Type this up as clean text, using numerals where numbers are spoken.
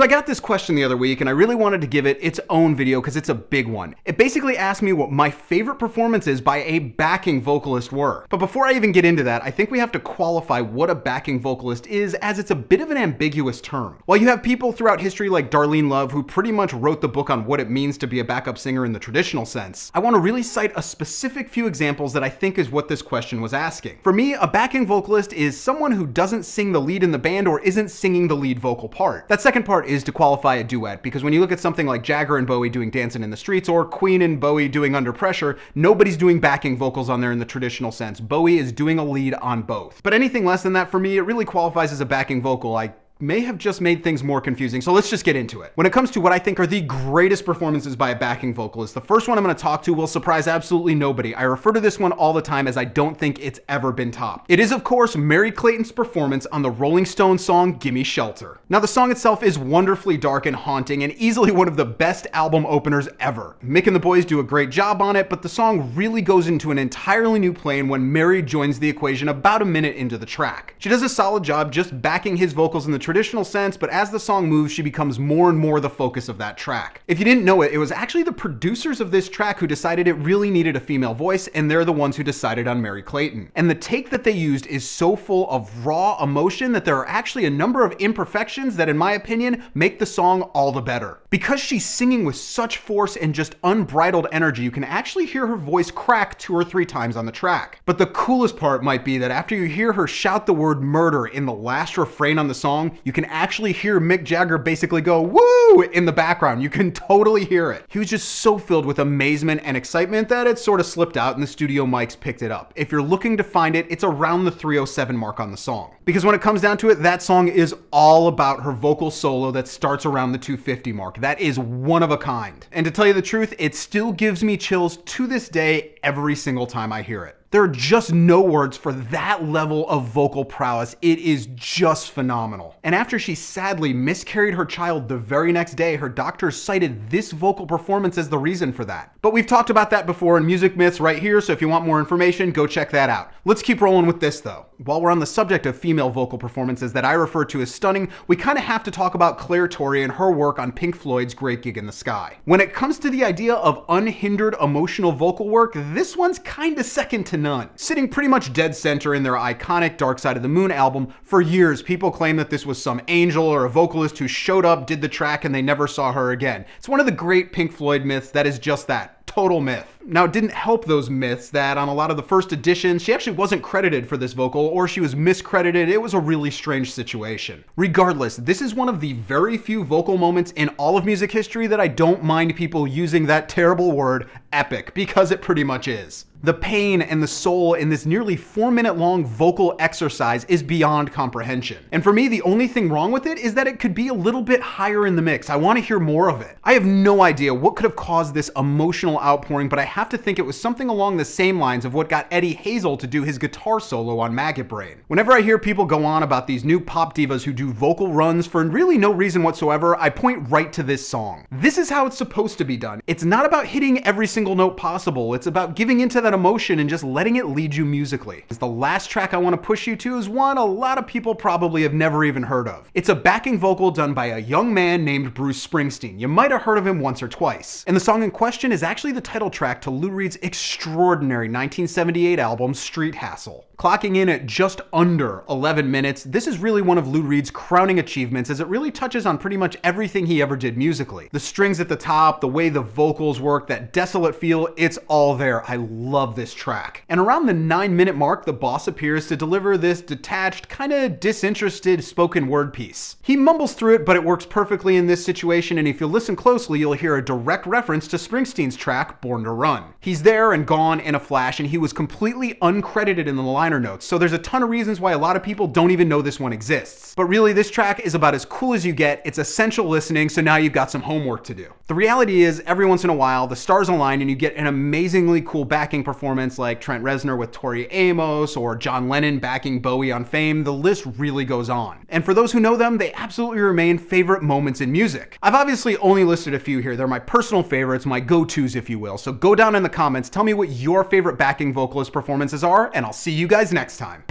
I got this question the other week and I really wanted to give it its own video because it's a big one. It basically asked me what my favorite performances by a backing vocalist were. But before I even get into that, I think we have to qualify what a backing vocalist is, as it's a bit of an ambiguous term. While you have people throughout history like Darlene Love who pretty much wrote the book on what it means to be a backup singer in the traditional sense, I want to really cite a specific few examples that I think is what this question was asking. For me, a backing vocalist is someone who doesn't sing the lead in the band or isn't singing the lead vocal part. That second part is to qualify a duet, because when you look at something like Jagger and Bowie doing Dancing in the Streets or Queen and Bowie doing Under Pressure, nobody's doing backing vocals on there in the traditional sense. Bowie is doing a lead on both. But anything less than that for me, it really qualifies as a backing vocal. I may have just made things more confusing, so let's just get into it. When it comes to what I think are the greatest performances by a backing vocalist, the first one I'm going to talk to will surprise absolutely nobody. I refer to this one all the time as I don't think it's ever been topped. It is, of course, Mary Clayton's performance on the Rolling Stones song Gimme Shelter. Now, the song itself is wonderfully dark and haunting and easily one of the best album openers ever. Mick and the boys do a great job on it, but the song really goes into an entirely new plane when Mary joins the equation about a minute into the track. She does a solid job just backing his vocals in the traditional sense, but as the song moves, she becomes more and more the focus of that track. If you didn't know it, it was actually the producers of this track who decided it really needed a female voice, and they're the ones who decided on Mary Clayton. And the take that they used is so full of raw emotion that there are actually a number of imperfections that, in my opinion, make the song all the better. Because she's singing with such force and just unbridled energy, you can actually hear her voice crack 2 or 3 times on the track. But the coolest part might be that after you hear her shout the word murder in the last refrain on the song, you can actually hear Mick Jagger basically go woo in the background. You can totally hear it. He was just so filled with amazement and excitement that it sort of slipped out and the studio mics picked it up. If you're looking to find it, it's around the 3:07 mark on the song. Because when it comes down to it, that song is all about her vocal solo that starts around the 2:50 mark. That is one of a kind. And to tell you the truth, it still gives me chills to this day every single time I hear it. There are just no words for that level of vocal prowess. It is just phenomenal. And after she sadly miscarried her child the very next day, her doctors cited this vocal performance as the reason for that. But we've talked about that before in Music Myths right here, so if you want more information, go check that out. Let's keep rolling with this though. While we're on the subject of female vocal performances that I refer to as stunning, we kind of have to talk about Tori and her work on Pink Floyd's Great Gig in the Sky. When it comes to the idea of unhindered emotional vocal work, this one's kind of second to none. Sitting pretty much dead center in their iconic Dark Side of the Moon album, for years people claim that this was some angel or a vocalist who showed up, did the track, and they never saw her again. It's one of the great Pink Floyd myths that is just that. Total myth. Now, it didn't help those myths that on a lot of the first editions, she actually wasn't credited for this vocal, or she was miscredited. It was a really strange situation. Regardless, this is one of the very few vocal moments in all of music history that I don't mind people using that terrible word, epic, because it pretty much is. The pain and the soul in this nearly 4-minute long vocal exercise is beyond comprehension. And for me, the only thing wrong with it is that it could be a little bit higher in the mix. I want to hear more of it. I have no idea what could have caused this emotional outpouring, but I have to think it was something along the same lines of what got Eddie Hazel to do his guitar solo on Maggot Brain. Whenever I hear people go on about these new pop divas who do vocal runs for really no reason whatsoever, I point right to this song. This is how it's supposed to be done. It's not about hitting every single note possible. It's about giving into that emotion and just letting it lead you musically. The last track I want to push you to is one a lot of people probably have never even heard of. It's a backing vocal done by a young man named Bruce Springsteen. You might have heard of him once or twice. And the song in question is actually the title track to Lou Reed's extraordinary 1978 album, Street Hassle. Clocking in at just under 11 minutes, this is really one of Lou Reed's crowning achievements as it really touches on pretty much everything he ever did musically. The strings at the top, the way the vocals work, that desolate feel, it's all there. I love this track. And around the 9-minute mark, the boss appears to deliver this detached, kind of disinterested spoken word piece. He mumbles through it, but it works perfectly in this situation, and if you listen closely, you'll hear a direct reference to Springsteen's track, Born to Run. He's there and gone in a flash, and he was completely uncredited in the liner notes, so there's a ton of reasons why a lot of people don't even know this one exists. But really, this track is about as cool as you get. It's essential listening, so now you've got some homework to do. The reality is, every once in a while, the stars align and you get an amazingly cool backing performance like Trent Reznor with Tori Amos or John Lennon backing Bowie on Fame. The list really goes on. And for those who know them, they absolutely remain favorite moments in music. I've obviously only listed a few here. They're my personal favorites, my go-tos, if you will. So go down in the comments, tell me what your favorite backing vocalist performances are, and I'll see you guys next time.